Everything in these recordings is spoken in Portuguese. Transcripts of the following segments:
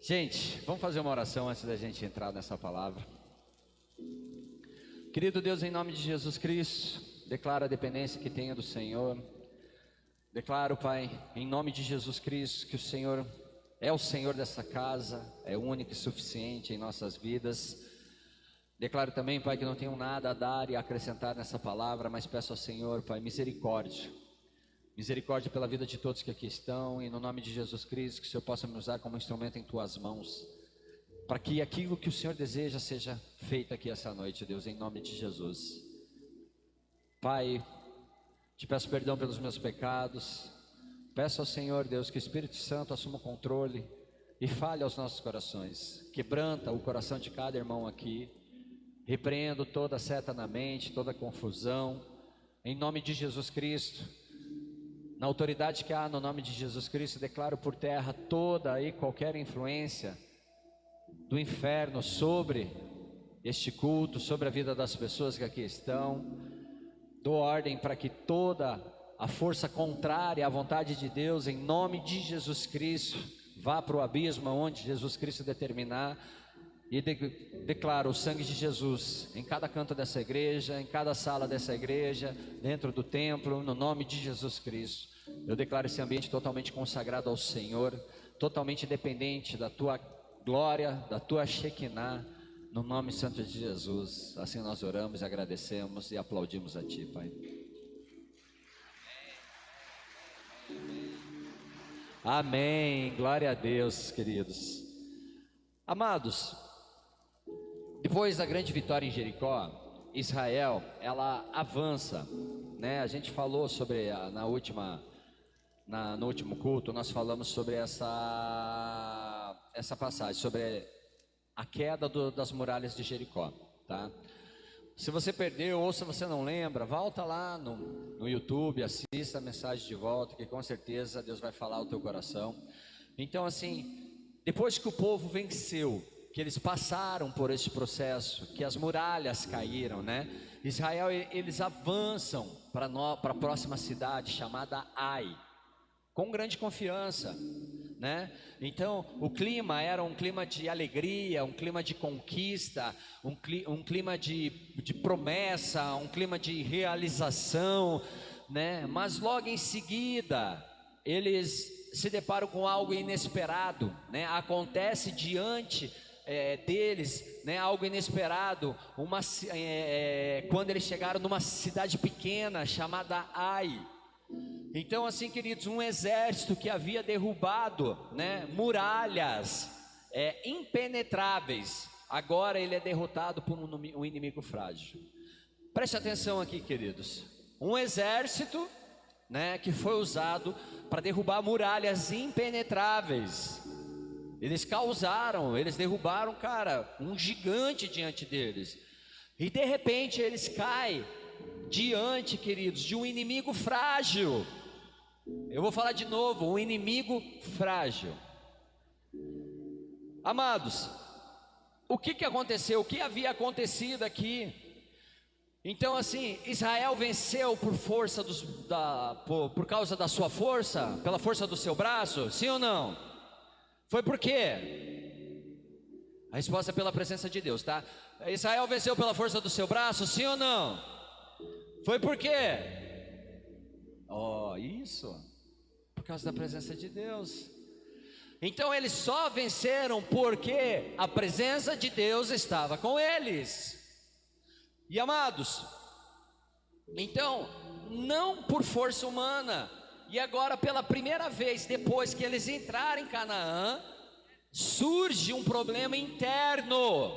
Gente, vamos fazer uma oração antes da gente entrar nessa palavra. Querido Deus, em nome de Jesus Cristo, declaro a dependência que tenho do Senhor. Declaro, Pai, em nome de Jesus Cristo, que o Senhor é o Senhor dessa casa, é único e suficiente em nossas vidas. Declaro também, Pai, que não tenho nada a dar e a acrescentar nessa palavra, mas peço ao Senhor, Pai, misericórdia. Misericórdia pela vida de todos que aqui estão, e no nome de Jesus Cristo, que o Senhor possa me usar como instrumento em Tuas mãos, para que aquilo que o Senhor deseja seja feito aqui essa noite, Deus, em nome de Jesus. Pai, te peço perdão pelos meus pecados, peço ao Senhor, Deus, que o Espírito Santo assuma o controle e fale aos nossos corações, quebranta o coração de cada irmão aqui, repreendo toda seta na mente, toda confusão, em nome de Jesus Cristo. Na autoridade que há no nome de Jesus Cristo, declaro por terra toda e qualquer influência do inferno sobre este culto, sobre a vida das pessoas que aqui estão. Dou ordem para que toda a força contrária à vontade de Deus, em nome de Jesus Cristo, vá para o abismo onde Jesus Cristo determinar. E declaro o sangue de Jesus em cada canto dessa igreja, em cada sala dessa igreja, dentro do templo, no nome de Jesus Cristo. Eu declaro esse ambiente totalmente consagrado ao Senhor, totalmente dependente da Tua glória, da Tua Shekinah, no nome santo de Jesus. Assim nós oramos, agradecemos e aplaudimos a Ti, Pai. Amém, glória a Deus, queridos. Amados, depois da grande vitória em Jericó, Israel, ela avança, né? A gente falou sobre, no último culto, nós falamos sobre essa passagem, sobre a queda das muralhas de Jericó, tá? Se você perdeu ou se você não lembra, volta lá no YouTube, assista a mensagem de volta, que com certeza Deus vai falar ao teu coração. Então assim, depois que o povo venceu, que eles passaram por esse processo, que as muralhas caíram, né? Israel, eles avançam para a próxima cidade chamada Ai, com grande confiança, né? Então o clima era um clima de alegria, um clima de conquista, um clima de promessa, um clima de realização, né? Mas logo em seguida eles se deparam com algo inesperado, né? Acontece diante deles, né, algo inesperado, quando eles chegaram numa cidade pequena chamada Ai. Então assim, queridos, um exército que havia derrubado, né, muralhas impenetráveis, agora ele é derrotado por um inimigo frágil. Preste atenção aqui, queridos, um exército, né, que foi usado para derrubar muralhas impenetráveis. Eles derrubaram, cara, um gigante diante deles. E de repente eles caem diante, queridos, de um inimigo frágil. Eu vou falar de novo, um inimigo frágil. Amados, o que aconteceu? O que havia acontecido aqui? Então assim, Israel venceu por causa da sua força, pela força do seu braço, sim ou não? Foi por quê? A resposta é pela presença de Deus, tá? Israel venceu pela força do seu braço, sim ou não? Foi por quê? Isso, por causa da presença de Deus. Então eles só venceram porque a presença de Deus estava com eles. E amados, então, não por força humana. E agora, pela primeira vez, depois que eles entraram em Canaã, surge um problema interno.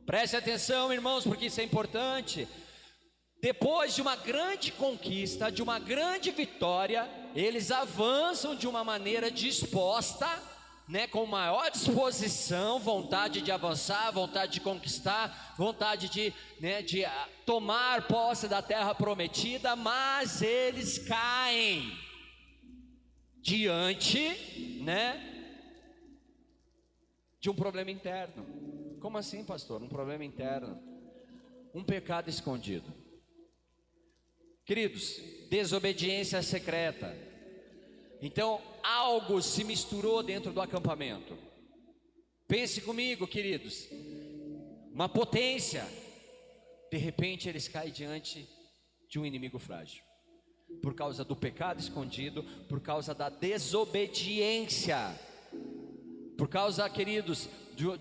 Preste atenção, irmãos, porque isso é importante. Depois de uma grande conquista, de uma grande vitória, eles avançam de uma maneira disposta, né, com maior disposição, vontade de avançar, vontade de conquistar, vontade de tomar posse da terra prometida, mas eles caem diante, né, de um problema interno. Como assim, pastor? Um problema interno, um pecado escondido. Queridos, desobediência secreta. Então algo se misturou dentro do acampamento. Pense comigo, queridos, uma potência, de repente eles caem diante de um inimigo frágil, por causa do pecado escondido, por causa da desobediência, por causa, queridos,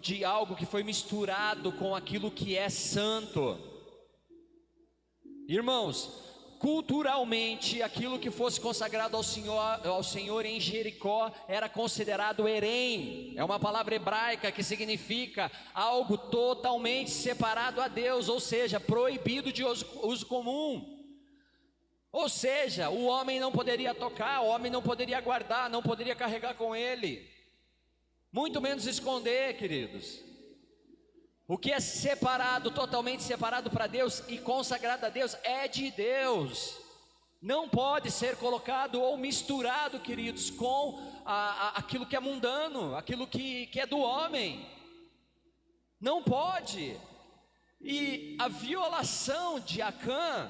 de algo que foi misturado com aquilo que é santo. Irmãos, culturalmente, aquilo que fosse consagrado ao Senhor em Jericó era considerado herém. É uma palavra hebraica que significa algo totalmente separado a Deus, ou seja, proibido de uso comum. Ou seja, o homem não poderia tocar, o homem não poderia guardar, não poderia carregar com ele, muito menos esconder, queridos. O que é separado, totalmente separado para Deus e consagrado a Deus, é de Deus. Não pode ser colocado ou misturado, queridos, com aquilo que é mundano, aquilo que é do homem. Não pode. E a violação de Acã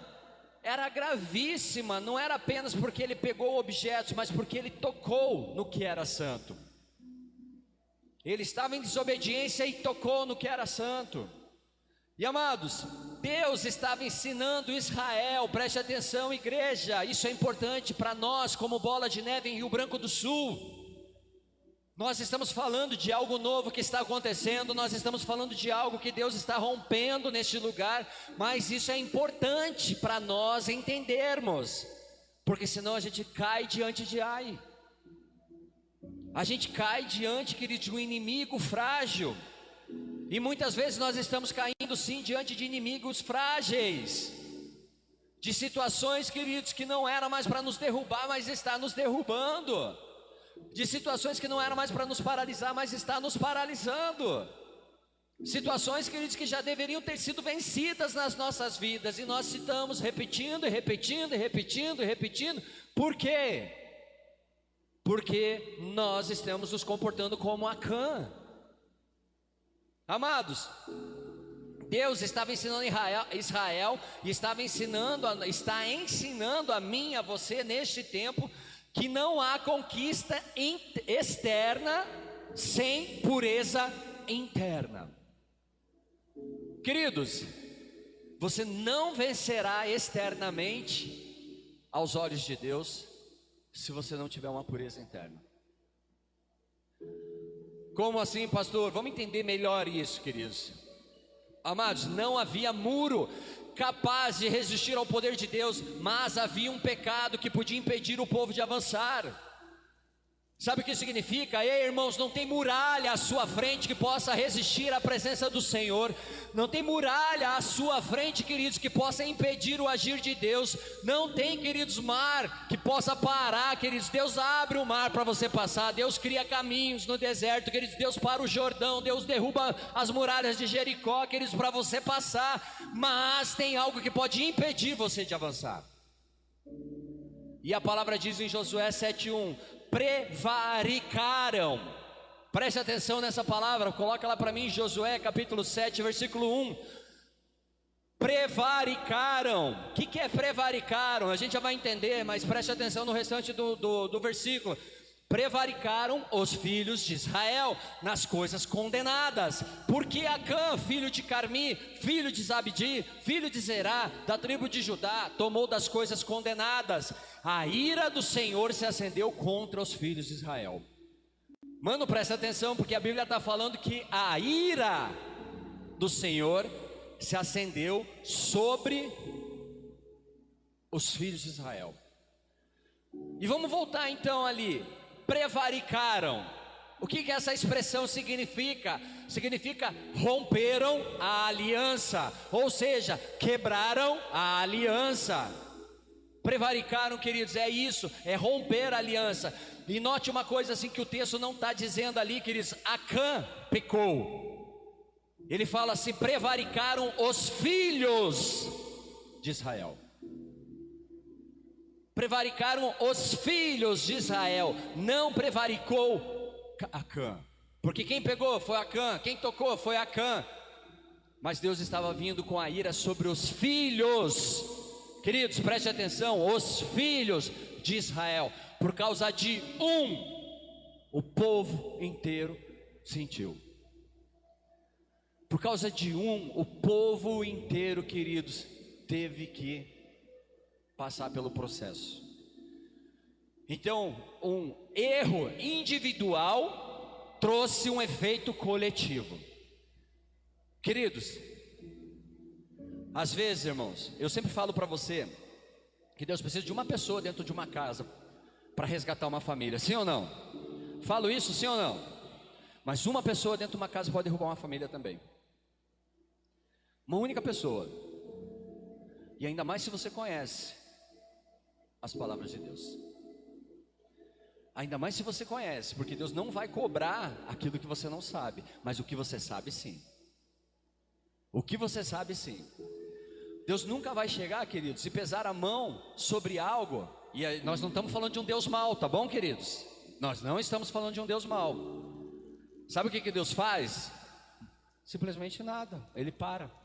era gravíssima, não era apenas porque ele pegou objetos, mas porque ele tocou no que era santo. Ele estava em desobediência e tocou no que era santo. E amados, Deus estava ensinando Israel, preste atenção, igreja, isso é importante para nós como Bola de Neve em Rio Branco do Sul. Nós estamos falando de algo novo que está acontecendo, nós estamos falando de algo que Deus está rompendo neste lugar, mas isso é importante para nós entendermos, porque senão a gente cai diante de Ai. A gente cai diante, querido, de um inimigo frágil. E muitas vezes nós estamos caindo sim diante de inimigos frágeis, de situações, queridos, que não era mais para nos derrubar, mas está nos derrubando, de situações que não eram mais para nos paralisar, mas está nos paralisando, situações, queridos, que já deveriam ter sido vencidas nas nossas vidas, e nós estamos repetindo e repetindo e repetindo e repetindo. Por quê? Porque nós estamos nos comportando como Acã. Amados, Deus estava ensinando Israel e está ensinando a mim e a você neste tempo que não há conquista externa sem pureza interna. Queridos, você não vencerá externamente aos olhos de Deus se você não tiver uma pureza interna. Como assim, pastor? Vamos entender melhor isso, queridos. Amados, não havia muro capaz de resistir ao poder de Deus, mas havia um pecado que podia impedir o povo de avançar. Sabe o que significa? Ei, irmãos, não tem muralha à sua frente que possa resistir à presença do Senhor. Não tem muralha à sua frente, queridos, que possa impedir o agir de Deus. Não tem, queridos, mar que possa parar, queridos. Deus abre o mar para você passar. Deus cria caminhos no deserto, queridos. Deus para o Jordão. Deus derruba as muralhas de Jericó, queridos, para você passar. Mas tem algo que pode impedir você de avançar. E a palavra diz em Josué 7:1: prevaricaram. Preste atenção nessa palavra, coloca lá para mim, Josué capítulo 7, versículo 1. Prevaricaram. O que é prevaricaram? A gente já vai entender, mas preste atenção no restante do versículo. Prevaricaram os filhos de Israel nas coisas condenadas, porque Acã, filho de Carmi, filho de Zabdi, filho de Zerá, da tribo de Judá, tomou das coisas condenadas. A ira do Senhor se acendeu contra os filhos de Israel. Mano, presta atenção, porque a Bíblia está falando que a ira do Senhor se acendeu sobre os filhos de Israel. E vamos voltar então ali. Prevaricaram. O que essa expressão significa? Significa romperam a aliança, ou seja, quebraram a aliança. Prevaricaram, queridos, é isso, é romper a aliança. E note uma coisa assim que o texto não está dizendo ali, queridos. Acã pecou. Ele fala assim: prevaricaram os filhos de Israel. Prevaricaram os filhos de Israel, não prevaricou Acã, porque quem pegou foi Acã, quem tocou foi Acã, mas Deus estava vindo com a ira sobre os filhos, queridos, preste atenção, os filhos de Israel, por causa de o povo inteiro sentiu. Por causa de um, o povo inteiro, queridos, teve que passar pelo processo. Então, um erro individual trouxe um efeito coletivo. Queridos, às vezes, irmãos, eu sempre falo para você que Deus precisa de uma pessoa dentro de uma casa para resgatar uma família, sim ou não? Falo isso, sim ou não? Mas uma pessoa dentro de uma casa pode derrubar uma família também. Uma única pessoa. E ainda mais se você conhece as palavras de Deus. Ainda mais se você conhece, porque Deus não vai cobrar aquilo que você não sabe, mas o que você sabe sim. O que você sabe sim. Deus nunca vai chegar, queridos, e pesar a mão sobre algo. E aí, nós não estamos falando de um Deus mau, tá bom, queridos? Nós não estamos falando de um Deus mau. Sabe o que Deus faz? Simplesmente nada, Ele para.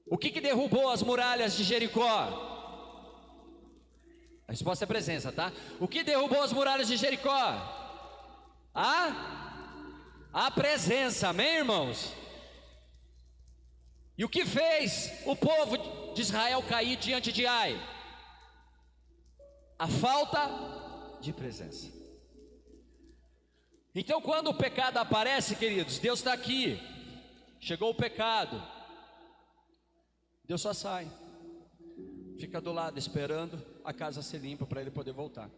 O que derrubou as muralhas de Jericó? A resposta é presença, tá? O que derrubou as muralhas de Jericó? A presença, amém, irmãos? E o que fez o povo de Israel cair diante de Ai? A falta de presença. Então, quando o pecado aparece, queridos, Deus está aqui. Chegou o pecado, Deus só sai, fica do lado esperando a casa ser limpa para Ele poder voltar.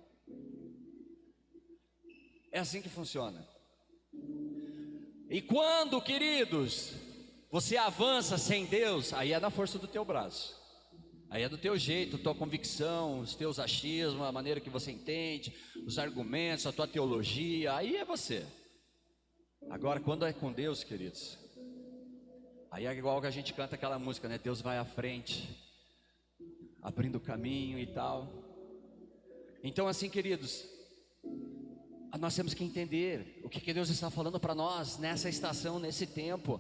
É assim que funciona. E quando, queridos, você avança sem Deus, aí é na força do teu braço, aí é do teu jeito, tua convicção, os teus achismos, a maneira que você entende, os argumentos, a tua teologia, aí é você. Agora, quando é com Deus, queridos, aí é igual que a gente canta aquela música, né? Deus vai à frente, abrindo o caminho e tal. Então, assim, queridos, nós temos que entender o que Deus está falando para nós nessa estação, nesse tempo.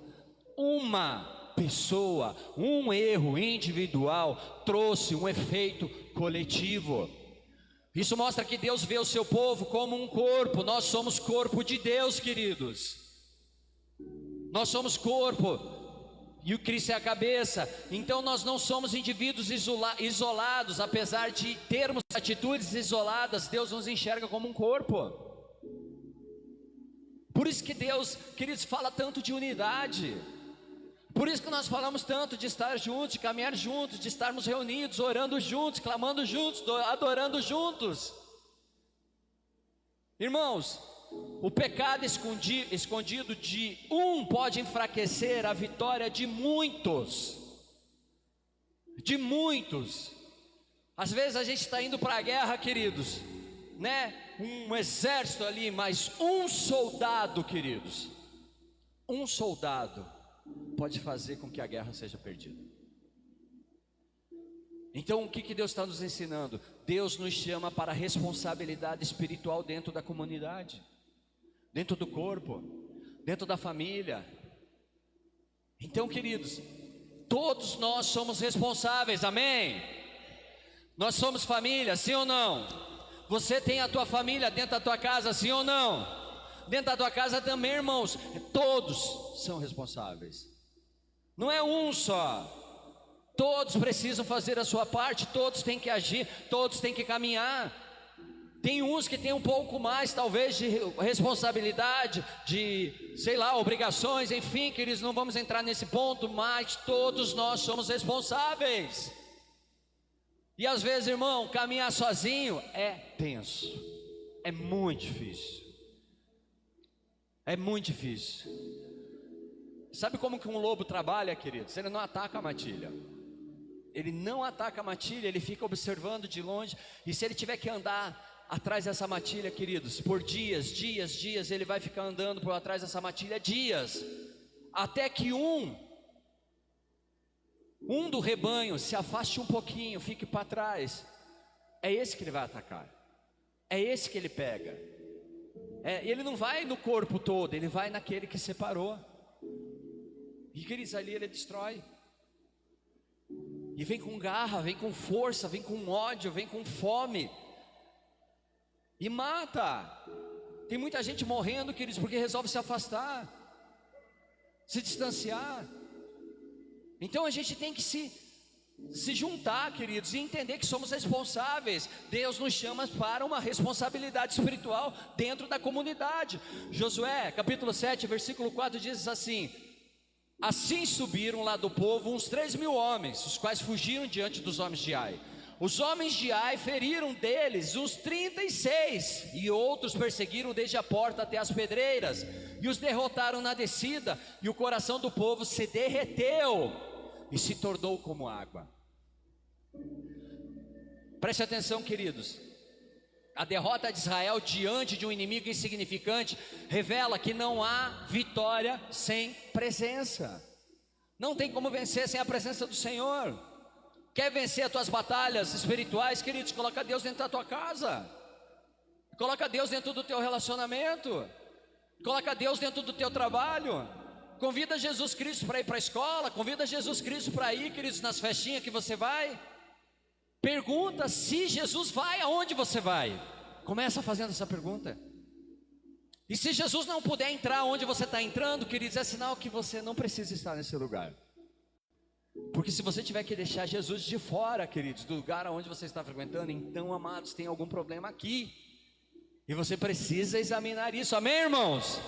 Uma pessoa, um erro individual trouxe um efeito coletivo. Isso mostra que Deus vê o seu povo como um corpo. Nós somos corpo de Deus, queridos. Nós somos corpo e o Cristo é a cabeça. Então nós não somos indivíduos isolados. Apesar de termos atitudes isoladas, Deus nos enxerga como um corpo. Por isso que Deus, queridos, fala tanto de unidade. Por isso que nós falamos tanto de estar juntos, de caminhar juntos, de estarmos reunidos, orando juntos, clamando juntos, adorando juntos. Irmãos, o pecado escondido de um pode enfraquecer a vitória de muitos. De muitos. Às vezes a gente está indo para a guerra, queridos, né? Um exército ali, mas um soldado, queridos, um soldado pode fazer com que a guerra seja perdida. Então o que Deus está nos ensinando? Deus nos chama para a responsabilidade espiritual dentro da comunidade, dentro do corpo, dentro da família. Então, queridos, todos nós somos responsáveis, amém? Nós somos família, sim ou não? Você tem a tua família dentro da tua casa, sim ou não? Dentro da tua casa também, irmãos, todos são responsáveis. Não é um só. Todos precisam fazer a sua parte, todos têm que agir, todos têm que caminhar. Tem uns que têm um pouco mais, talvez, de responsabilidade, de, sei lá, obrigações, enfim, queridos, não vamos entrar nesse ponto, mas todos nós somos responsáveis. E às vezes, irmão, caminhar sozinho é tenso, é muito difícil. É muito difícil. Sabe como que um lobo trabalha, queridos? Ele não ataca a matilha. Ele não ataca a matilha, ele fica observando de longe. E se ele tiver que andar atrás dessa matilha, queridos, por dias, ele vai ficar andando por atrás dessa matilha dias, até que um do rebanho se afaste um pouquinho, fique para trás. É esse que ele vai atacar, é esse que ele pega. Ele não vai no corpo todo, ele vai naquele que separou. E queridos, ali ele destrói. E vem com garra, vem com força, vem com ódio, vem com fome. E mata. Tem muita gente morrendo, queridos, porque resolve se afastar. se distanciar. Então a gente tem que se juntar, queridos, e entender que somos responsáveis. Deus nos chama para uma responsabilidade espiritual dentro da comunidade. Josué, capítulo 7, versículo 4 diz assim: assim subiram lá do povo uns 3.000 homens, os quais fugiram diante dos homens de Ai. Os homens de Ai feriram deles uns 36, e outros perseguiram desde a porta até as pedreiras, e os derrotaram na descida, e o coração do povo se derreteu e se tornou como água. Preste atenção, queridos. A derrota de Israel diante de um inimigo insignificante revela que não há vitória sem presença. Não tem como vencer sem a presença do Senhor. Quer vencer as tuas batalhas espirituais, queridos? Coloca Deus dentro da tua casa. Coloca Deus dentro do teu relacionamento. Coloca Deus dentro do teu trabalho. Convida Jesus Cristo para ir para a escola. Convida Jesus Cristo para ir, queridos, nas festinhas que você vai. Pergunta se Jesus vai aonde você vai. Começa fazendo essa pergunta. E se Jesus não puder entrar onde você está entrando, queridos, é sinal que você não precisa estar nesse lugar. Porque se você tiver que deixar Jesus de fora, queridos, do lugar onde você está frequentando, então, amados, tem algum problema aqui. E você precisa examinar isso, amém, irmãos?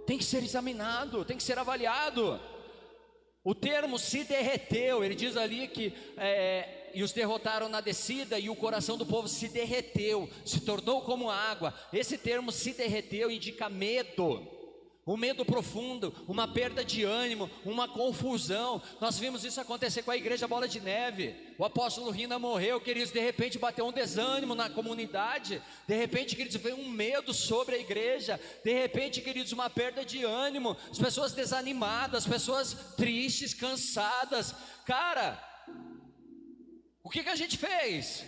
Tem que ser examinado, tem que ser avaliado. O termo se derreteu, ele diz ali que e os derrotaram na descida, e o coração do povo se derreteu, se tornou como água. Esse termo se derreteu indica medo. Um medo profundo, uma perda de ânimo, uma confusão. Nós vimos isso acontecer com a igreja Bola de Neve. O apóstolo Rina morreu, queridos, de repente bateu um desânimo na comunidade. De repente, queridos, veio um medo sobre a igreja. De repente, queridos, uma perda de ânimo. As pessoas desanimadas, as pessoas tristes, cansadas. Cara, o que a gente fez?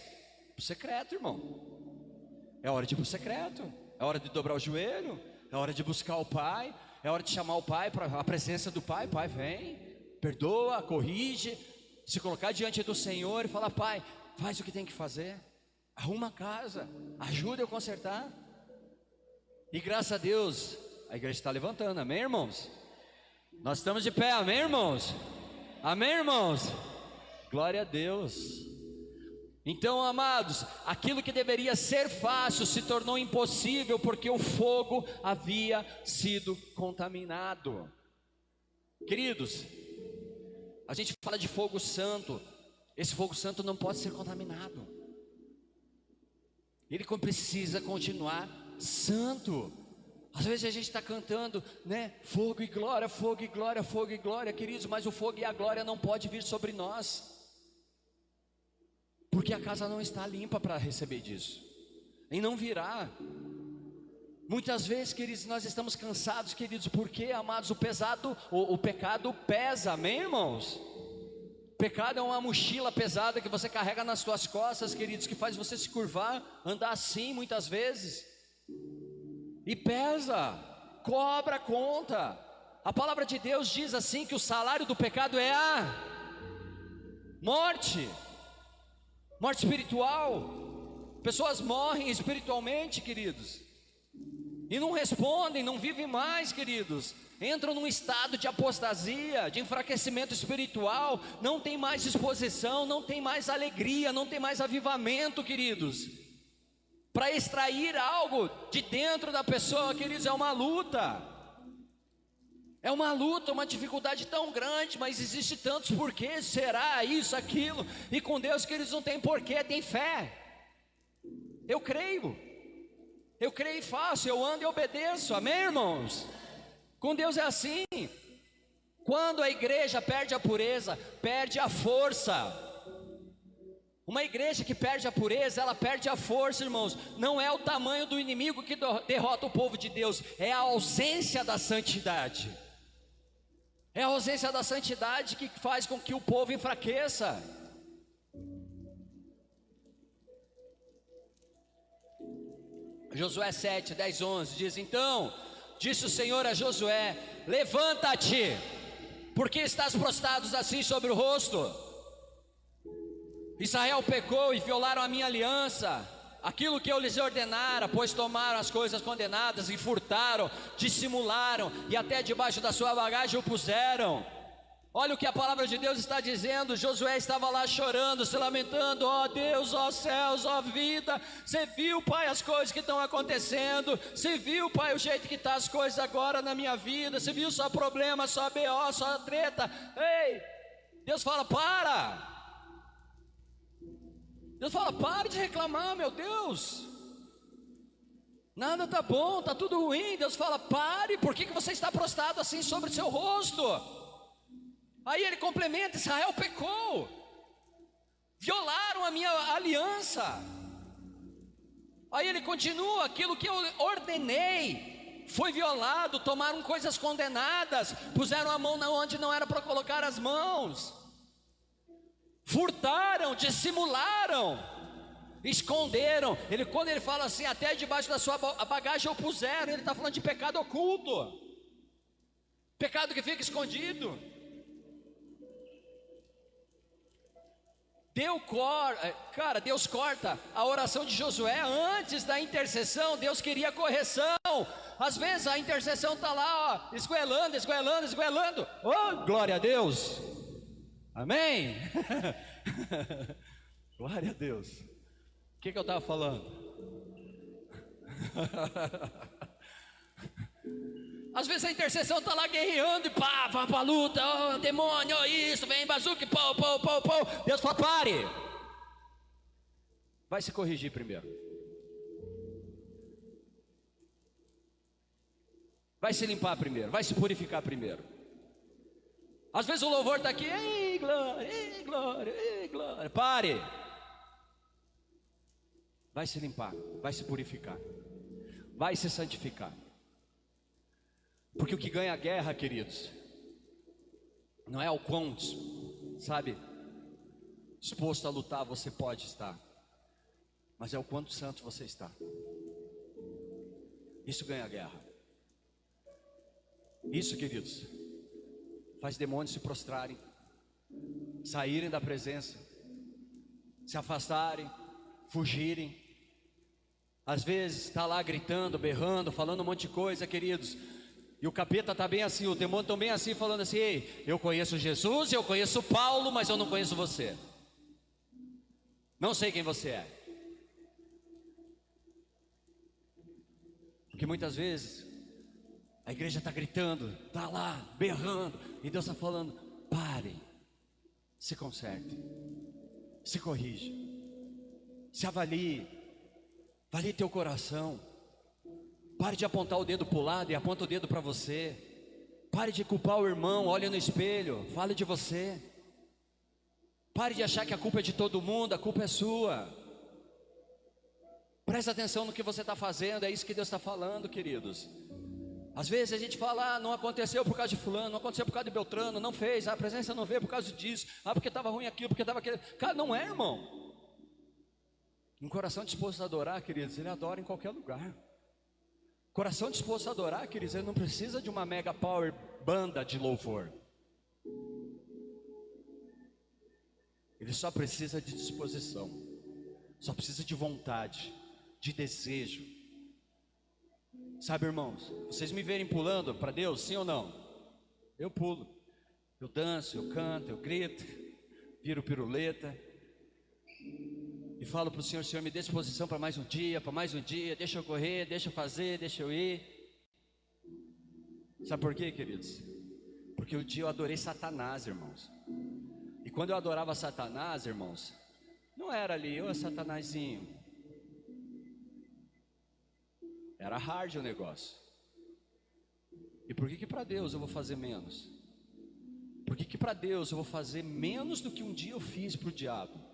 Pro secreto, irmão. É hora de ir pro secreto. É hora de dobrar o joelho. É hora de buscar o Pai, é hora de chamar o Pai para a presença do Pai. Pai, vem, perdoa, corrige, se colocar diante do Senhor e falar: Pai, faz o que tem que fazer, arruma a casa, ajuda eu a consertar. E graças a Deus, a igreja está levantando, amém, irmãos? Nós estamos de pé, amém, irmãos? Amém, irmãos? Glória a Deus. Então, amados, aquilo que deveria ser fácil se tornou impossível, porque o fogo havia sido contaminado. Queridos, a gente fala de fogo santo. Esse fogo santo não pode ser contaminado. Ele precisa continuar santo. Às vezes a gente está cantando, né? Fogo e glória, fogo e glória, fogo e glória, queridos, mas o fogo e a glória não pode vir sobre nós, porque a casa não está limpa para receber disso, e não virá. Muitas vezes, queridos, nós estamos cansados, queridos, porque, amados, o pecado pesa, amém, irmãos? O pecado é uma mochila pesada que você carrega nas suas costas, queridos, que faz você se curvar, andar assim muitas vezes, e pesa, cobra a conta. A palavra de Deus diz assim, que o salário do pecado é a morte espiritual. Pessoas morrem espiritualmente, queridos, e não respondem, não vivem mais, queridos. Entram num estado de apostasia, de enfraquecimento espiritual. Não tem mais disposição, não tem mais alegria, não tem mais avivamento, queridos. Para extrair algo de dentro da pessoa, queridos, é uma luta. É uma luta, uma dificuldade tão grande, mas existe tantos porquês, será isso, aquilo. E com Deus, queridos, não tem porquê, tem fé. Eu creio e faço, eu ando e obedeço, amém, irmãos? Com Deus é assim. Quando a igreja perde a pureza, perde a força. Uma igreja que perde a pureza, ela perde a força, irmãos. Não é o tamanho do inimigo que derrota o povo de Deus, é a ausência da santidade. É a ausência da santidade que faz com que o povo enfraqueça. Josué 7, 10, 11 diz: então disse o Senhor a Josué: levanta-te, porque estás prostrados assim sobre o rosto? Israel pecou e violaram a minha aliança. aquilo que eu lhes ordenara, pois tomaram as coisas condenadas e furtaram, dissimularam e até debaixo da sua bagagem o puseram. Olha o que a palavra de Deus está dizendo. Josué estava lá chorando, se lamentando: ó Deus, ó céus, ó vida. Você viu, Pai, as coisas que estão acontecendo? Você viu, Pai, o jeito que estão as coisas agora na minha vida? Você viu só problema, só BO, só treta? Ei, Deus fala: para. Deus fala: pare de reclamar, meu Deus. Nada está bom, está tudo ruim. Deus fala: pare. Por que você está prostrado assim sobre o seu rosto? Aí ele complementa: Israel pecou, violaram a minha aliança. Aí ele continua: aquilo que eu ordenei foi violado, tomaram coisas condenadas, puseram a mão onde não era para colocar as mãos, furtaram, dissimularam, esconderam. Quando ele fala assim, até debaixo da sua bagagem o puseram, ele está falando de pecado oculto, pecado que fica escondido. Deus corta a oração de Josué antes da intercessão. Deus queria correção. Às vezes a intercessão está lá, ó, esgoelando. Oh, glória a Deus, amém. Glória a Deus. O que eu estava falando? Às vezes a intercessão está lá guerreando e pá, vai para a luta, oh, demônio, oh, isso, vem bazuca, pô. Deus fala: pare. Vai se corrigir primeiro. Vai se limpar primeiro, vai se purificar primeiro. Às vezes o louvor está aqui: ei glória, ei glória, ei glória. Pare. Vai se limpar, vai se purificar, vai se santificar. Porque o que ganha a guerra, queridos, não é o quão, sabe, disposto a lutar você pode estar, mas é o quanto santo você está. Isso ganha a guerra. Isso, queridos, faz demônios se prostrarem, saírem da presença, se afastarem, fugirem. Às vezes está lá gritando, berrando, falando um monte de coisa, queridos, e o capeta está bem assim, o demônio está bem assim, falando assim: ei, eu conheço Jesus, eu conheço Paulo, mas eu não conheço você. Não sei quem você é. Porque muitas vezes a igreja está gritando, está lá berrando, e Deus está falando: pare, se conserte, se corrija, se avalie teu coração. Pare de apontar o dedo para o lado e aponta o dedo para você. Pare de culpar o irmão, olhe no espelho, fale de você. Pare de achar que a culpa é de todo mundo, a culpa é sua. Presta atenção no que você está fazendo, é isso que Deus está falando, queridos. Às vezes a gente fala: não aconteceu por causa de fulano, não aconteceu por causa de Beltrano, não fez, a presença não veio por causa disso, porque estava ruim aquilo, porque estava aquilo. Cara, não é, irmão. Um coração disposto a adorar, queridos, ele adora em qualquer lugar. Coração disposto a adorar, queridos, ele não precisa de uma mega power banda de louvor. Ele só precisa de disposição, só precisa de vontade, de desejo. Sabe, irmãos, vocês me verem pulando para Deus, sim ou não? Eu pulo, eu danço, eu canto, eu grito, viro piruleta e falo para o Senhor: Senhor, me dê disposição para mais um dia, deixa eu correr, deixa eu fazer, deixa eu ir. Sabe por quê, queridos? Porque um dia eu adorei Satanás, irmãos. E quando eu adorava Satanás, irmãos, não era ali: ô Satanazinho. Era hard o negócio. E por que para Deus eu vou fazer menos? Por que para Deus eu vou fazer menos do que um dia eu fiz para o diabo?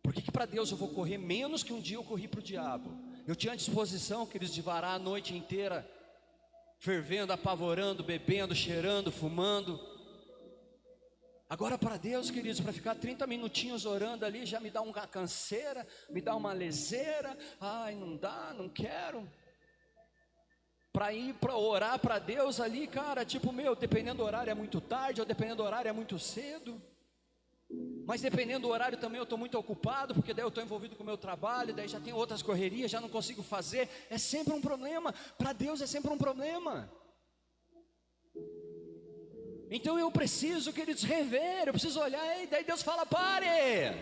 Por que para Deus eu vou correr menos que um dia eu corri para o diabo? Eu tinha disposição, queridos, de varar a noite inteira, fervendo, apavorando, bebendo, cheirando, fumando. Agora para Deus, queridos, para ficar 30 minutinhos orando ali, já me dá uma canseira, me dá uma leseira. Ai, não dá, não quero. Para ir para orar para Deus ali, cara, tipo, dependendo do horário é muito tarde, ou dependendo do horário é muito cedo. Mas dependendo do horário também eu estou muito ocupado, porque daí eu estou envolvido com o meu trabalho, daí já tem outras correrias, já não consigo fazer. É sempre um problema, para Deus é sempre um problema. Então eu preciso, queridos, rever, eu preciso olhar, e daí Deus fala: pare,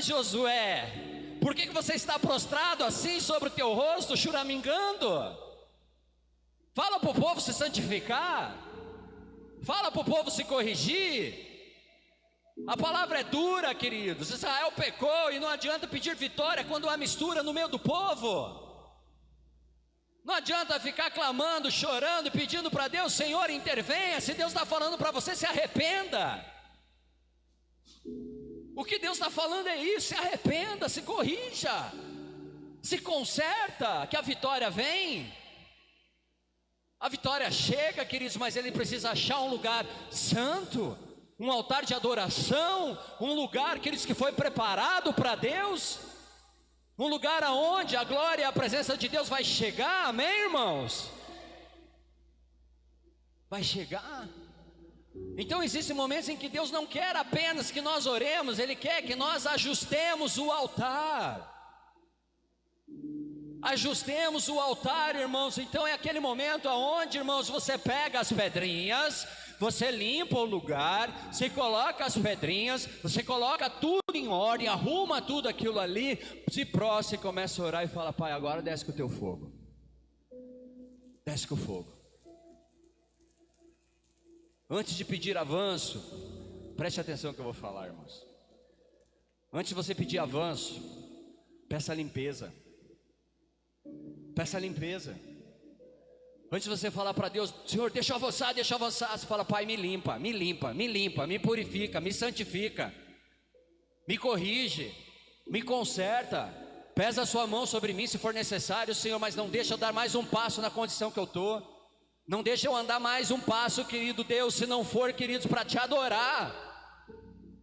Josué, por que você está prostrado assim sobre o teu rosto, choramingando? Fala para o povo se santificar, fala para o povo se corrigir. A palavra é dura, queridos. Israel pecou e não adianta pedir vitória quando há mistura no meio do povo. Não adianta ficar clamando, chorando, pedindo para Deus: Senhor, intervenha. Se Deus está falando para você, se arrependa. O que Deus está falando é isso: se arrependa, se corrija, se conserta, que a vitória vem. A vitória chega, queridos, mas ele precisa achar um lugar santo, um altar de adoração, um lugar, queridos, que foi preparado para Deus, um lugar aonde a glória e a presença de Deus vai chegar, amém, irmãos? Vai chegar. Então existem momentos em que Deus não quer apenas que nós oremos, Ele quer que nós ajustemos o altar. Ajustemos o altar, irmãos. Então é aquele momento onde, irmãos, você pega as pedrinhas, você limpa o lugar, você coloca as pedrinhas, você coloca tudo em ordem, arruma tudo aquilo ali, se prostra e começa a orar e fala: Pai, agora desce com o teu fogo, desce com o fogo. Antes de pedir avanço, preste atenção que eu vou falar, irmãos. Antes de você pedir avanço, peça limpeza. Peça limpeza. Antes de você falar para Deus: Senhor, deixa eu avançar, você fala: Pai, me limpa, me purifica, me santifica, me corrige, me conserta, pesa a sua mão sobre mim se for necessário, Senhor, mas não deixa eu dar mais um passo na condição que eu estou. Não deixa eu andar mais um passo, querido Deus, se não for, queridos, para te adorar,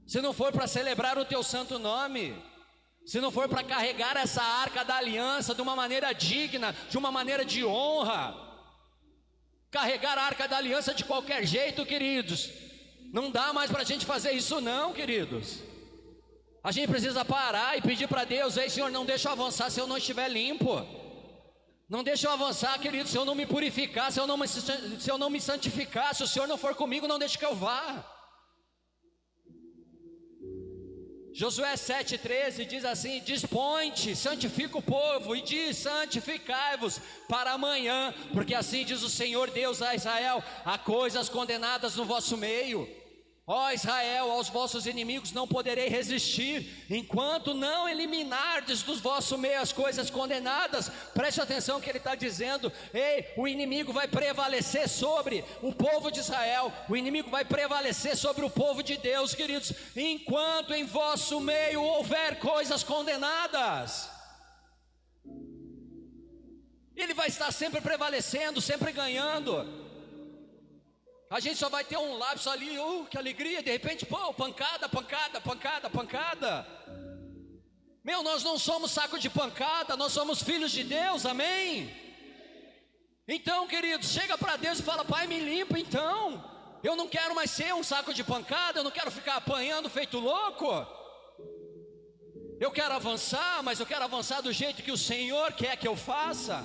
se não for para celebrar o teu santo nome, se não for para carregar essa arca da aliança de uma maneira digna, de uma maneira de honra. Carregar a arca da aliança de qualquer jeito, queridos, não dá mais para a gente fazer isso não, queridos. A gente precisa parar e pedir para Deus: Ei, Senhor, não deixa eu avançar se eu não estiver limpo. Não deixa eu avançar, querido, se eu não me purificar, se eu não me santificar. Se o Senhor não for comigo, não deixe que eu vá. Josué 7,13 diz assim: Dispõe-te, santifica o povo, e diz: santificai-vos para amanhã, porque assim diz o Senhor Deus a Israel: há coisas condenadas no vosso meio. Ó Israel, aos vossos inimigos não poderei resistir, enquanto não eliminardes do vosso meio as coisas condenadas. Preste atenção que ele está dizendo: ei, o inimigo vai prevalecer sobre o povo de Israel, o inimigo vai prevalecer sobre o povo de Deus, queridos, enquanto em vosso meio houver coisas condenadas. Ele vai estar sempre prevalecendo, sempre ganhando. A gente só vai ter um lapso ali, que alegria, de repente, pancada. Meu, nós não somos saco de pancada, nós somos filhos de Deus, amém? Então, queridos, chega para Deus e fala: Pai, me limpa então. Eu não quero mais ser um saco de pancada, eu não quero ficar apanhando feito louco. Eu quero avançar, mas eu quero avançar do jeito que o Senhor quer que eu faça.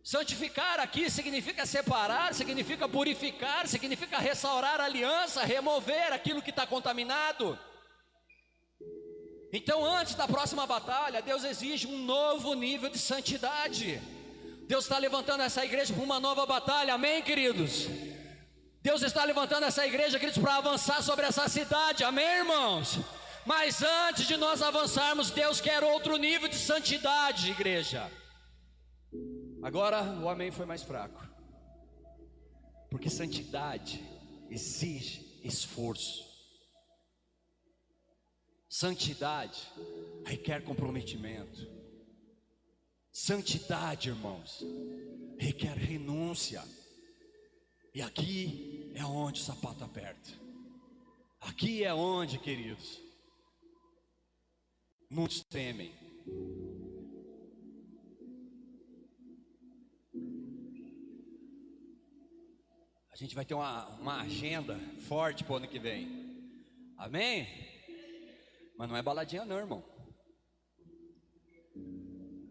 Santificar aqui significa separar, significa purificar, significa restaurar a aliança, remover aquilo que está contaminado. Então, antes da próxima batalha, Deus exige um novo nível de santidade. Deus está levantando essa igreja para uma nova batalha, amém, queridos? Deus está levantando essa igreja, queridos, para avançar sobre essa cidade, amém, irmãos? Mas antes de nós avançarmos, Deus quer outro nível de santidade, igreja. Agora o amém foi mais fraco, porque santidade exige esforço. Santidade requer comprometimento. Santidade, irmãos, requer renúncia. E aqui é onde o sapato aperta. Aqui é onde, queridos, muitos temem. A gente vai ter uma agenda forte para o ano que vem. Amém? Mas não é baladinha não, irmão.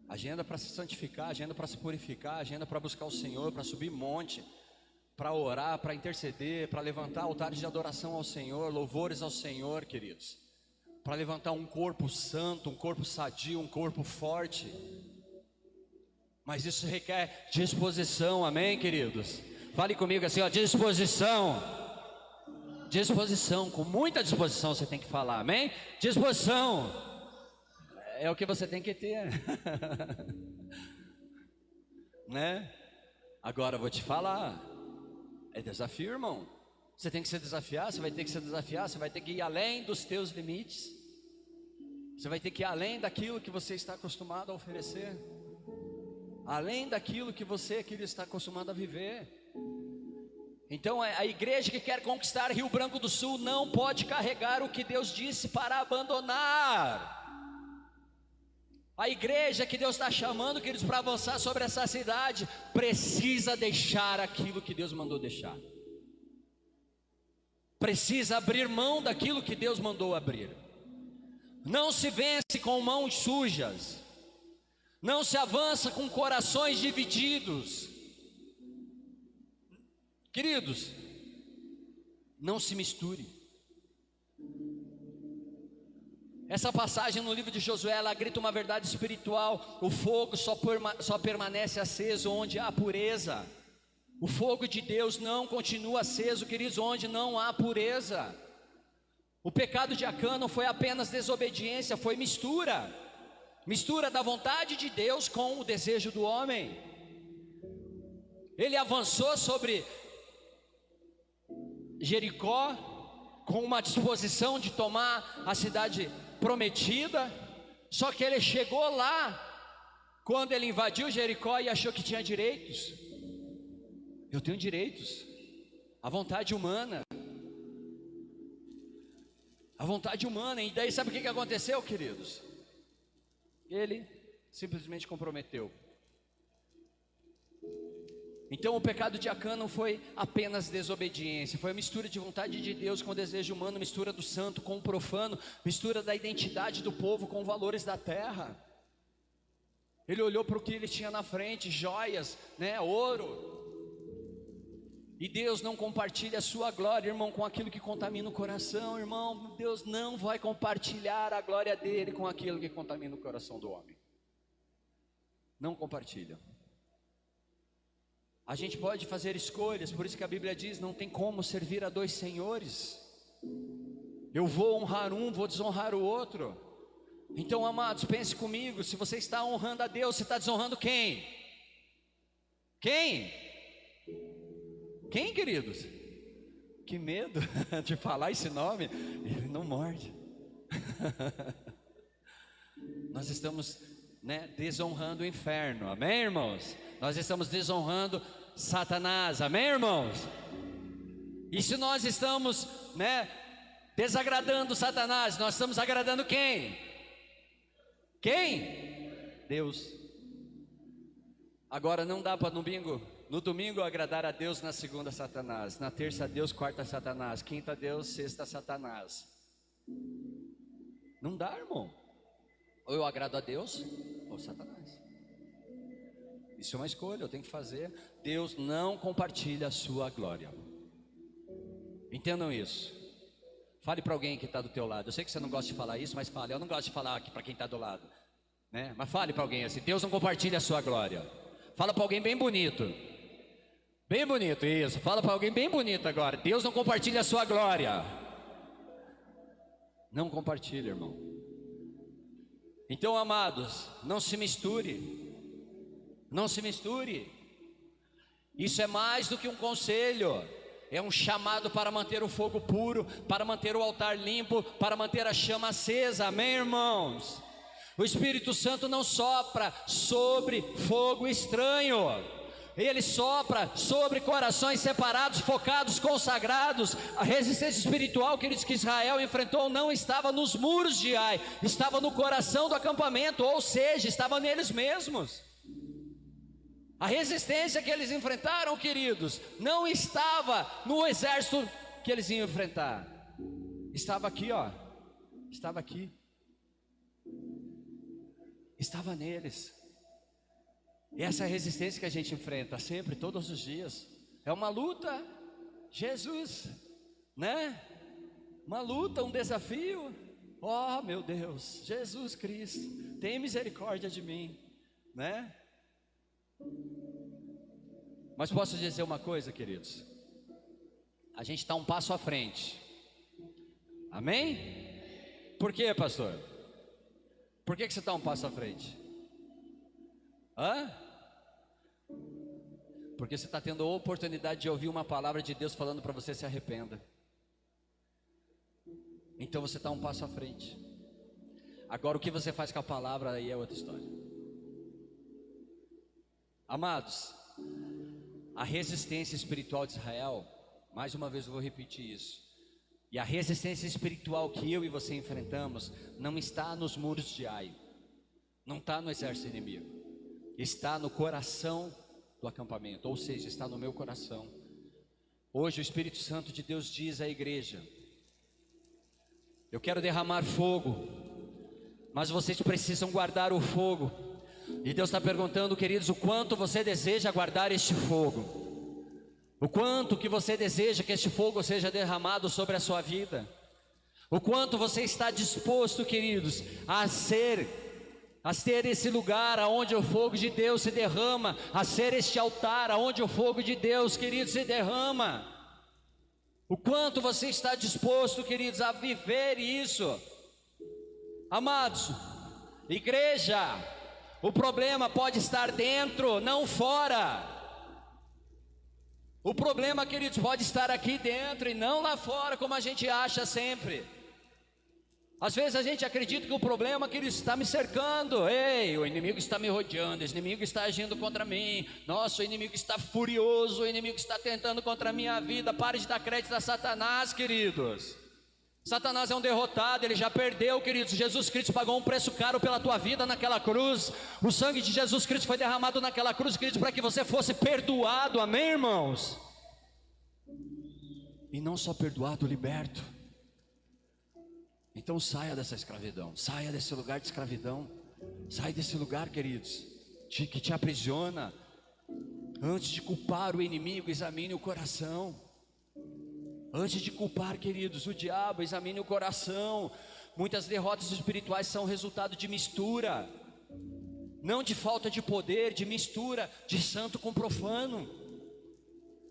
Agenda para se santificar, agenda para se purificar, agenda para buscar o Senhor, para subir monte, para orar, para interceder, para levantar altares de adoração ao Senhor, louvores ao Senhor, queridos. Para levantar um corpo santo, um corpo sadio, um corpo forte. Mas isso requer disposição, amém, queridos? Fale comigo assim, ó, disposição. Disposição, com muita disposição você tem que falar, amém? Disposição. É o que você tem que ter. Né? Agora eu vou te falar. É desafio, irmão. Você tem que se desafiar, você vai ter que se desafiar, você vai ter que ir além dos teus limites. Você vai ter que ir além daquilo que você está acostumado a oferecer. Além daquilo que você, querido, está acostumado a viver. Então a igreja que quer conquistar Rio Branco do Sul não pode carregar o que Deus disse para abandonar. A igreja que Deus está chamando, queridos, para avançar sobre essa cidade, precisa deixar aquilo que Deus mandou deixar. Precisa abrir mão daquilo que Deus mandou abrir. Não se vence com mãos sujas. Não se avança com corações divididos. Queridos, não se misture. Essa passagem no livro de Josué, ela grita uma verdade espiritual. O fogo só permanece aceso onde há pureza. O fogo de Deus não continua aceso, queridos, onde não há pureza. O pecado de Acã não foi apenas desobediência, foi mistura. Mistura da vontade de Deus com o desejo do homem. Ele avançou sobre Jericó com uma disposição de tomar a cidade prometida, só que ele chegou lá, quando ele invadiu Jericó e achou que tinha direitos. Eu tenho direitos, a vontade humana, e daí sabe o que aconteceu, queridos? Ele simplesmente comprometeu. Então o pecado de Acã não foi apenas desobediência, foi a mistura de vontade de Deus com o desejo humano, mistura do santo com o profano, mistura da identidade do povo com valores da terra. Ele olhou para o que ele tinha na frente, joias, né, ouro. E Deus não compartilha a sua glória, irmão, com aquilo que contamina o coração, irmão. Deus não vai compartilhar a glória dele com aquilo que contamina o coração do homem. Não compartilha. A gente pode fazer escolhas, por isso que a Bíblia diz, não tem como servir a dois senhores. Eu vou honrar um, vou desonrar o outro. Então, amados, pense comigo, se você está honrando a Deus, você está desonrando quem? Quem, queridos? Que medo de falar esse nome, ele não morde. Nós estamos, né, desonrando o inferno, amém, irmãos? Nós estamos desonrando Satanás, amém, irmãos? E se nós estamos, né, desagradando Satanás, nós estamos agradando quem? Quem? Deus. Agora não dá para no domingo agradar a Deus, na segunda Satanás, na terça Deus, quarta Satanás, quinta Deus, sexta Satanás. Não dá, irmão. Ou eu agrado a Deus ou Satanás. Isso é uma escolha, eu tenho que fazer. Deus não compartilha a sua glória. Entendam isso. Fale para alguém que está do teu lado. Eu sei que você não gosta de falar isso, mas fale. Eu não gosto de falar aqui para quem está do lado, né? Mas fale para alguém assim: Deus não compartilha a sua glória. Fala para alguém bem bonito. Bem bonito, isso. Fala para alguém bem bonito agora: Deus não compartilha a sua glória. Não compartilha, irmão. Então, amados, não se misture. Não se misture. Isso é mais do que um conselho. É um chamado para manter o fogo puro, para manter o altar limpo, para manter a chama acesa, amém, irmãos? O Espírito Santo não sopra sobre fogo estranho. Ele sopra sobre corações separados, focados, consagrados. A resistência espiritual que Israel enfrentou não estava nos muros de Ai, estava no coração do acampamento, ou seja, estava neles mesmos. A resistência que eles enfrentaram, queridos, não estava no exército que eles iam enfrentar, estava aqui, ó, estava aqui, estava neles. E essa é a resistência que a gente enfrenta sempre, todos os dias. É uma luta, Jesus, né? Uma luta, um desafio. Oh, meu Deus, Jesus Cristo, tem misericórdia de mim, né? Mas posso dizer uma coisa, queridos? A gente está um passo à frente. Amém? Por quê, pastor? Por que você está um passo à frente? Hã? Porque você está tendo a oportunidade de ouvir uma palavra de Deus falando para você: se arrependa. Então você está um passo à frente. Agora o que você faz com a palavra aí é outra história. Amados, a resistência espiritual de Israel, mais uma vez eu vou repetir isso. E a resistência espiritual que eu e você enfrentamos não está nos muros de Ai, não está no exército inimigo, está no coração do acampamento, ou seja, está no meu coração. Hoje o Espírito Santo de Deus diz à igreja: eu quero derramar fogo, mas vocês precisam guardar o fogo. E Deus está perguntando, queridos, o quanto você deseja guardar este fogo? O quanto que você deseja que este fogo seja derramado sobre a sua vida? O quanto você está disposto, queridos, a ser esse lugar aonde o fogo de Deus se derrama, a ser este altar aonde o fogo de Deus, queridos, se derrama? O quanto você está disposto, queridos, a viver isso? Amados, igreja, o problema pode estar dentro, não fora. O problema, queridos, pode estar aqui dentro e não lá fora, como a gente acha sempre. Às vezes a gente acredita que o problema, queridos, está me cercando. Ei, o inimigo está me rodeando, o inimigo está agindo contra mim. Nossa, o inimigo está furioso, o inimigo está tentando contra a minha vida. Pare de dar crédito a Satanás, queridos. Satanás é um derrotado, ele já perdeu, queridos. Jesus Cristo pagou um preço caro pela tua vida naquela cruz. O sangue de Jesus Cristo foi derramado naquela cruz, queridos, para que você fosse perdoado, amém, irmãos? E não só perdoado, liberto. Então saia dessa escravidão, saia desse lugar de escravidão, saia desse lugar, queridos, que te aprisiona. Antes de culpar o inimigo, examine o coração. Antes de culpar, queridos, o diabo, examine o coração. Muitas derrotas espirituais são resultado de mistura, não de falta de poder, de mistura de santo com profano.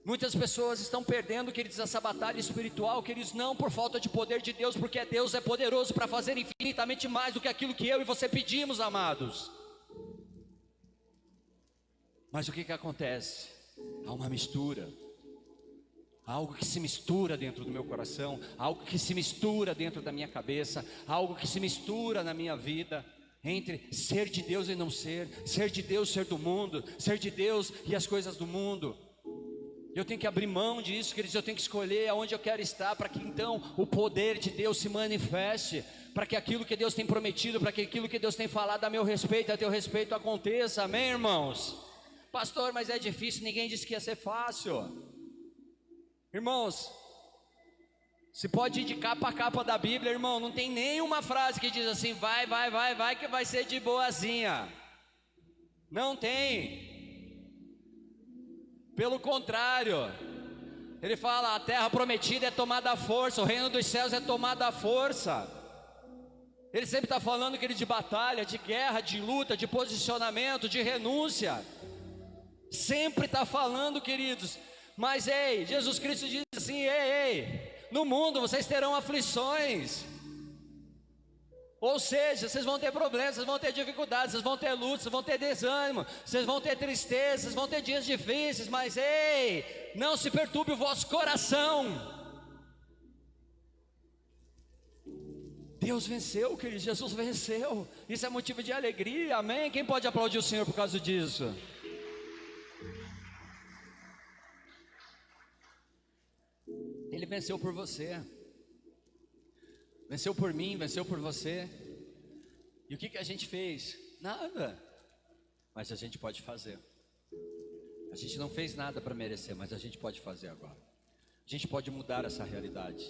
Muitas pessoas estão perdendo, queridos, essa batalha espiritual, queridos, não por falta de poder de Deus, porque Deus é poderoso para fazer infinitamente mais do que aquilo que eu e você pedimos, amados. Mas o que acontece? Há uma mistura, algo que se mistura dentro do meu coração, algo que se mistura dentro da minha cabeça, algo que se mistura na minha vida, entre ser de Deus e não ser de Deus, ser do mundo, ser de Deus e as coisas do mundo. Eu tenho que abrir mão disso, queridos, eu tenho que escolher aonde eu quero estar, para que então o poder de Deus se manifeste, para que aquilo que Deus tem prometido, para que aquilo que Deus tem falado a meu respeito, a teu respeito aconteça, amém, irmãos? Pastor, mas é difícil, ninguém disse que ia ser fácil. Irmãos, se pode ir de capa a capa da Bíblia, irmão, não tem nenhuma frase que diz assim, vai que vai ser de boazinha. Não tem. Pelo contrário, ele fala: a terra prometida é tomada à força, o reino dos céus é tomado à força. Ele sempre está falando, querido, de batalha, de guerra, de luta, de posicionamento, de renúncia. Sempre está falando, queridos. Mas ei, Jesus Cristo diz assim: ei, no mundo vocês terão aflições. Ou seja, vocês vão ter problemas, vocês vão ter dificuldades, vocês vão ter lutas, vocês vão ter desânimo, vocês vão ter tristeza, vocês vão ter dias difíceis. Mas ei, não se perturbe o vosso coração. Deus venceu, querido, Jesus venceu. Isso é motivo de alegria, amém? Quem pode aplaudir o Senhor por causa disso? Ele venceu por você, venceu por mim, venceu por você. E o que a gente fez? Nada. Mas a gente pode fazer. A gente não fez nada para merecer, mas a gente pode fazer agora. A gente pode mudar essa realidade.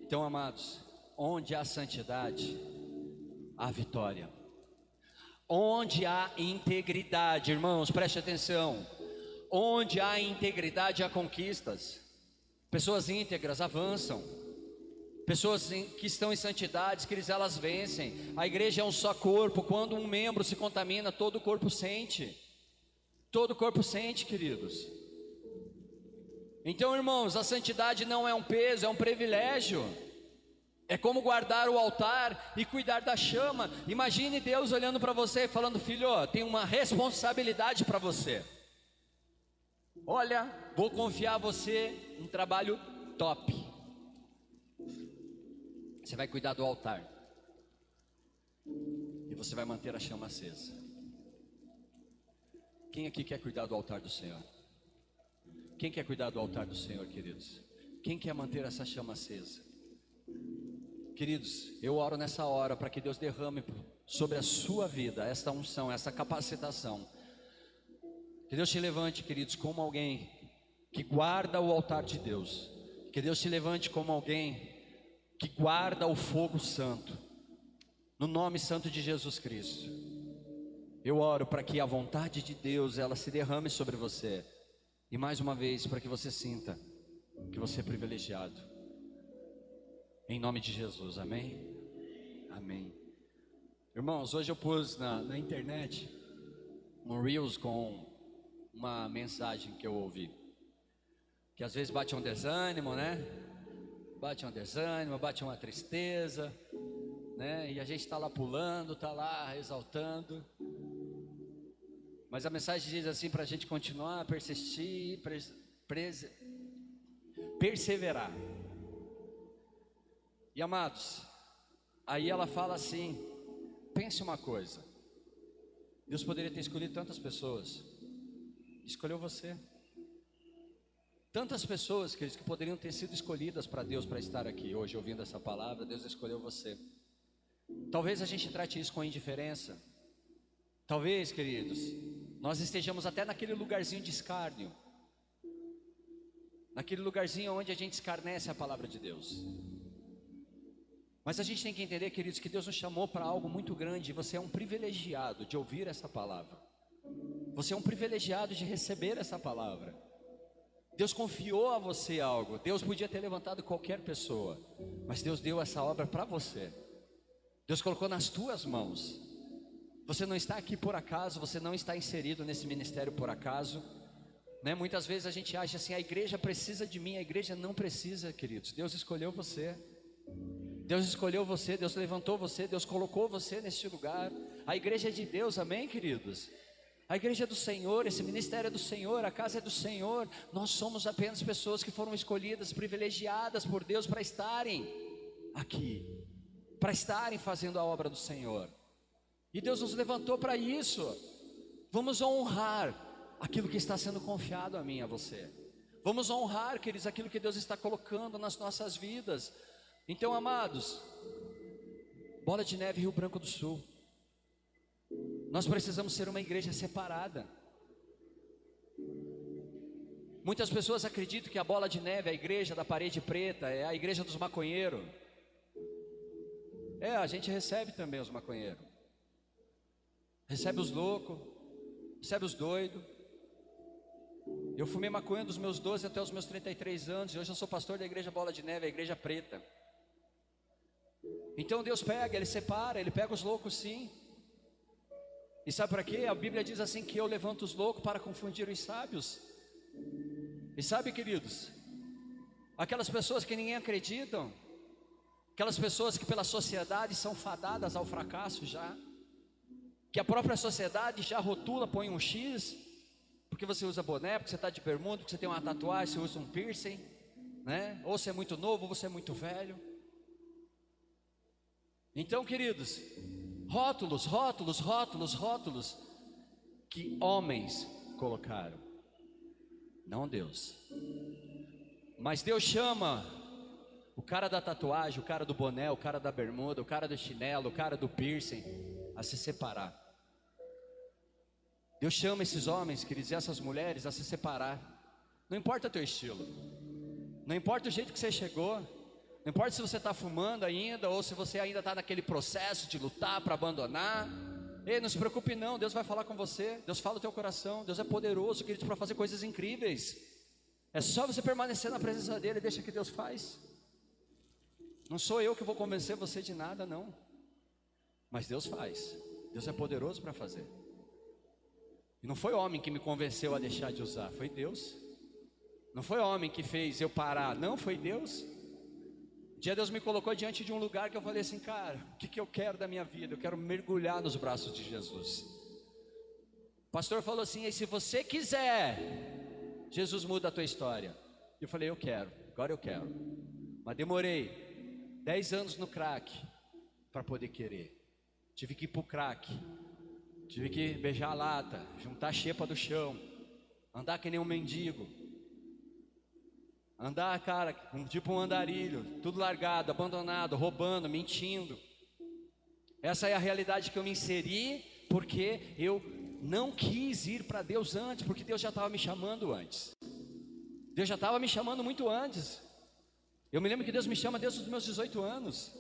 Então, amados, onde há santidade, há vitória. Onde há integridade, irmãos, preste atenção. Onde há integridade, há conquistas. Pessoas íntegras avançam. Pessoas que estão em santidade, elas vencem. A igreja é um só corpo. Quando um membro se contamina, todo o corpo sente. Todo o corpo sente, queridos. Então, irmãos, a santidade não é um peso, é um privilégio. É como guardar o altar e cuidar da chama. Imagine Deus olhando para você e falando: filho, tem uma responsabilidade para você. Olha, vou confiar a você um trabalho top. Você vai cuidar do altar. E você vai manter a chama acesa. Quem aqui quer cuidar do altar do Senhor? Quem quer cuidar do altar do Senhor, queridos? Quem quer manter essa chama acesa? Queridos, eu oro nessa hora para que Deus derrame sobre a sua vida esta unção, essa capacitação. Que Deus te levante, queridos, como alguém que guarda o altar de Deus. Que Deus te levante como alguém que guarda o fogo santo, no nome santo de Jesus Cristo. Eu oro para que a vontade de Deus, ela se derrame sobre você. E mais uma vez, para que você sinta que você é privilegiado. Em nome de Jesus, amém? Amém. Irmãos, hoje eu pus na internet um Reels com uma mensagem que eu ouvi. Que às vezes bate um desânimo, né? Bate um desânimo, bate uma tristeza, né? E a gente está lá pulando, está lá exaltando. Mas a mensagem diz assim para a gente continuar, persistir, perseverar. E amados, aí ela fala assim: pense uma coisa, Deus poderia ter escolhido tantas pessoas, escolheu você. Tantas pessoas, queridos, que poderiam ter sido escolhidas para Deus para estar aqui hoje ouvindo essa palavra, Deus escolheu você. Talvez a gente trate isso com indiferença. Talvez, queridos, nós estejamos até naquele lugarzinho de escárnio, naquele lugarzinho onde a gente escarnece a palavra de Deus. Mas a gente tem que entender, queridos, que Deus nos chamou para algo muito grande. E você é um privilegiado de ouvir essa palavra. Você é um privilegiado de receber essa palavra. Deus confiou a você algo. Deus podia ter levantado qualquer pessoa, mas Deus deu essa obra para você. Deus colocou nas tuas mãos. Você não está aqui por acaso. Você não está inserido nesse ministério por acaso, né? Muitas vezes a gente acha assim: a igreja precisa de mim. A igreja não precisa, queridos. Deus escolheu você. Deus escolheu você, Deus levantou você, Deus colocou você nesse lugar. A igreja é de Deus, amém, queridos? A igreja é do Senhor, esse ministério é do Senhor, a casa é do Senhor. Nós somos apenas pessoas que foram escolhidas, privilegiadas por Deus para estarem aqui, para estarem fazendo a obra do Senhor. E Deus nos levantou para isso. Vamos honrar aquilo que está sendo confiado a mim e a você. Vamos honrar, queridos, aquilo que Deus está colocando nas nossas vidas. Então, amados, Bola de Neve, Rio Branco do Sul, nós precisamos ser uma igreja separada. Muitas pessoas acreditam que a Bola de Neve, a igreja da parede preta, é a igreja dos maconheiros. A gente recebe também os maconheiros, recebe os loucos, recebe os doidos. Eu fumei maconha dos meus 12 até os meus 33 anos, e hoje eu sou pastor da igreja Bola de Neve, a igreja preta. Então Deus pega, Ele separa, Ele pega os loucos, sim. E sabe para quê? A Bíblia diz assim que eu levanto os loucos para confundir os sábios. E sabe, queridos, aquelas pessoas que ninguém acreditam, aquelas pessoas que pela sociedade são fadadas ao fracasso já, que a própria sociedade já rotula, põe um X, porque você usa boné, porque você está de bermuda, porque você tem uma tatuagem, você usa um piercing, né? Ou você é muito novo, ou você é muito velho. Então, queridos, rótulos, rótulos, rótulos, rótulos que homens colocaram, não Deus. Mas Deus chama o cara da tatuagem, o cara do boné, o cara da bermuda, o cara do chinelo, o cara do piercing a se separar. Deus chama esses homens, queridos, e essas mulheres a se separar. Não importa o teu estilo, não importa o jeito que você chegou, Não importa se você está fumando ainda, ou se você ainda está naquele processo de lutar para abandonar. Ei, não se preocupe não, Deus vai falar com você. Deus fala no teu coração. Deus é poderoso, querido, para fazer coisas incríveis. É só você permanecer na presença dEle, deixa que Deus faz. Não sou eu que vou convencer você de nada, não. Mas Deus faz. Deus é poderoso para fazer. E não foi homem que me convenceu a deixar de usar, foi Deus. Não foi homem que fez eu parar, não, foi Deus. Um dia Deus me colocou diante de um lugar que eu falei assim, cara, o que eu quero da minha vida? Eu quero mergulhar nos braços de Jesus. O pastor falou assim, e se você quiser, Jesus muda a tua história. Eu falei, eu quero, agora eu quero. Mas demorei 10 anos no crack para poder querer. Tive que ir pro crack, tive que beijar a lata, juntar a xepa do chão, andar que nem um mendigo. Andar, cara, tipo um andarilho, tudo largado, abandonado, roubando, mentindo. Essa é a realidade que eu me inseri, porque eu não quis ir para Deus antes, porque Deus já estava me chamando antes. Deus já estava me chamando muito antes. Eu me lembro que Deus me chama desde os meus 18 anos.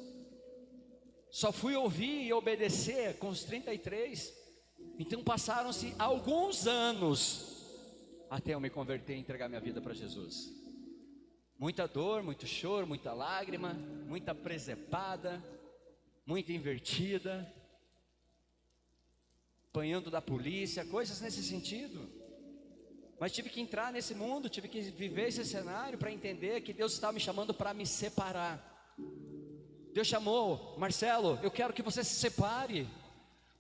Só fui ouvir e obedecer com os 33. Então passaram-se alguns anos até eu me converter e entregar minha vida para Jesus. Muita dor, muito choro, muita lágrima, muita presepada, muita invertida, apanhando da polícia, coisas nesse sentido. Mas tive que entrar nesse mundo, tive que viver esse cenário para entender que Deus estava me chamando para me separar. Deus chamou, Marcelo, eu quero que você se separe.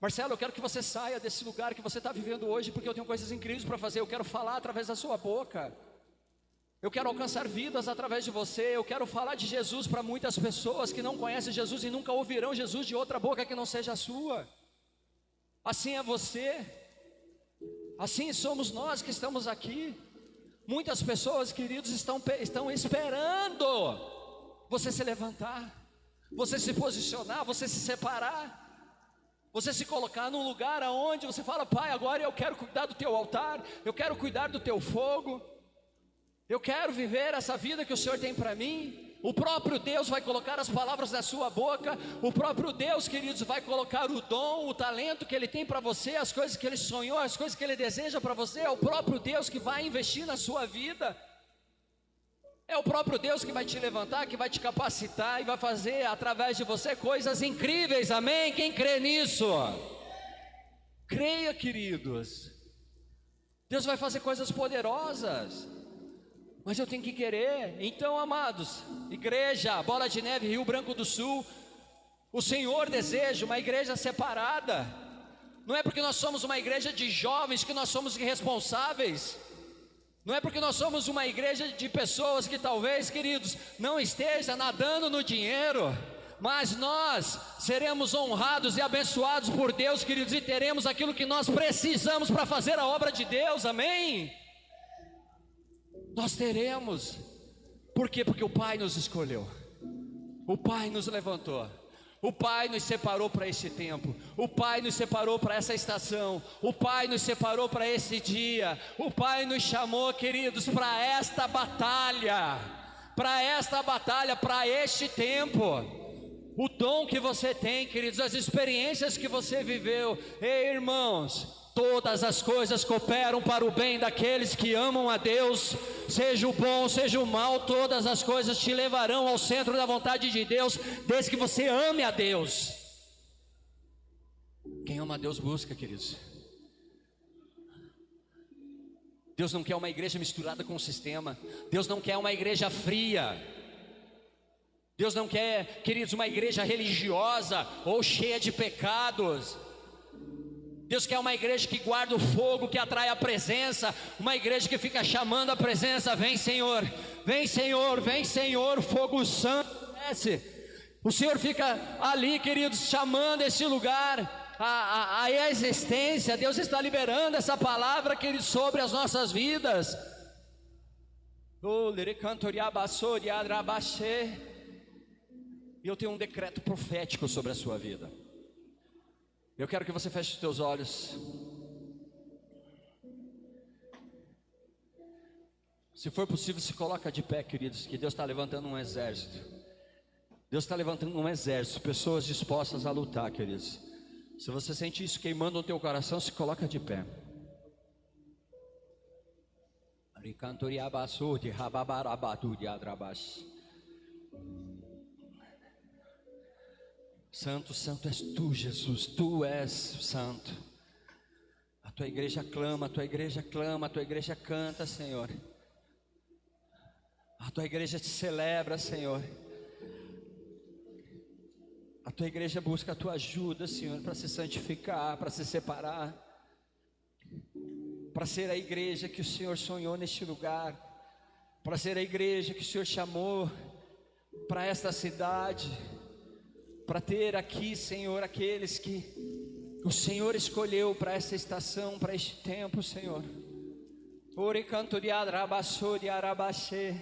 Marcelo, eu quero que você saia desse lugar que você está vivendo hoje, porque eu tenho coisas incríveis para fazer, eu quero falar através da sua boca. Eu quero alcançar vidas através de você. Eu quero falar de Jesus para muitas pessoas que não conhecem Jesus e nunca ouvirão Jesus de outra boca que não seja a sua. Assim é você. Assim somos nós que estamos aqui. Muitas pessoas, queridos, estão esperando você se levantar, você se posicionar, você se separar, você se colocar num lugar aonde você fala, Pai, agora eu quero cuidar do teu altar, eu quero cuidar do teu fogo. Eu quero viver essa vida que o Senhor tem para mim. O próprio Deus vai colocar as palavras na sua boca. O próprio Deus, queridos, vai colocar o dom, o talento que Ele tem para você, as coisas que Ele sonhou, as coisas que Ele deseja para você. É o próprio Deus que vai investir na sua vida. É o próprio Deus que vai te levantar, que vai te capacitar e vai fazer através de você coisas incríveis, amém? Quem crê nisso? Creia, queridos. Deus vai fazer coisas poderosas. Mas eu tenho que querer. Então, amados, igreja, Bola de Neve, Rio Branco do Sul, o Senhor deseja uma igreja separada. Não é porque nós somos uma igreja de jovens que nós somos irresponsáveis. Não é porque nós somos uma igreja de pessoas que talvez, queridos, não esteja nadando no dinheiro, mas nós seremos honrados e abençoados por Deus, queridos, e teremos aquilo que nós precisamos para fazer a obra de Deus, amém? Nós teremos. Por quê? Porque o Pai nos escolheu, o Pai nos levantou, o Pai nos separou para este tempo, o Pai nos separou para essa estação, o Pai nos separou para esse dia, o Pai nos chamou, queridos, para esta batalha, para este tempo. O dom que você tem, queridos, as experiências que você viveu, ei, irmãos, todas as coisas cooperam para o bem daqueles que amam a Deus, seja o bom, seja o mal, todas as coisas te levarão ao centro da vontade de Deus, desde que você ame a Deus. Quem ama a Deus busca, queridos. Deus não quer uma igreja misturada com o sistema. Deus não quer uma igreja fria. Deus não quer, queridos, uma igreja religiosa ou cheia de pecados. Deus quer uma igreja que guarda o fogo, que atrai a presença, uma igreja que fica chamando a presença, vem Senhor, vem Senhor, vem Senhor, fogo santo desce. O Senhor fica ali, queridos, chamando esse lugar a existência. Deus está liberando essa palavra, queridos, sobre as nossas vidas. E eu tenho um decreto profético sobre a sua vida. Eu quero que você feche os teus olhos. Se for possível, se coloca de pé, queridos, que Deus está levantando um exército. Deus está levantando um exército, pessoas dispostas a lutar, queridos. Se você sente isso queimando no teu coração, se coloca de pé. Santo, santo és tu, Jesus, tu és santo. A tua igreja clama, a tua igreja clama, a tua igreja canta, Senhor. A tua igreja te celebra, Senhor. A tua igreja busca a tua ajuda, Senhor, para se santificar, para se separar, para ser a igreja que o Senhor sonhou neste lugar, para ser a igreja que o Senhor chamou para esta cidade, para ter aqui, Senhor, aqueles que o Senhor escolheu para essa estação, para este tempo, Senhor. Ore canto de arabaçô de arabaxê.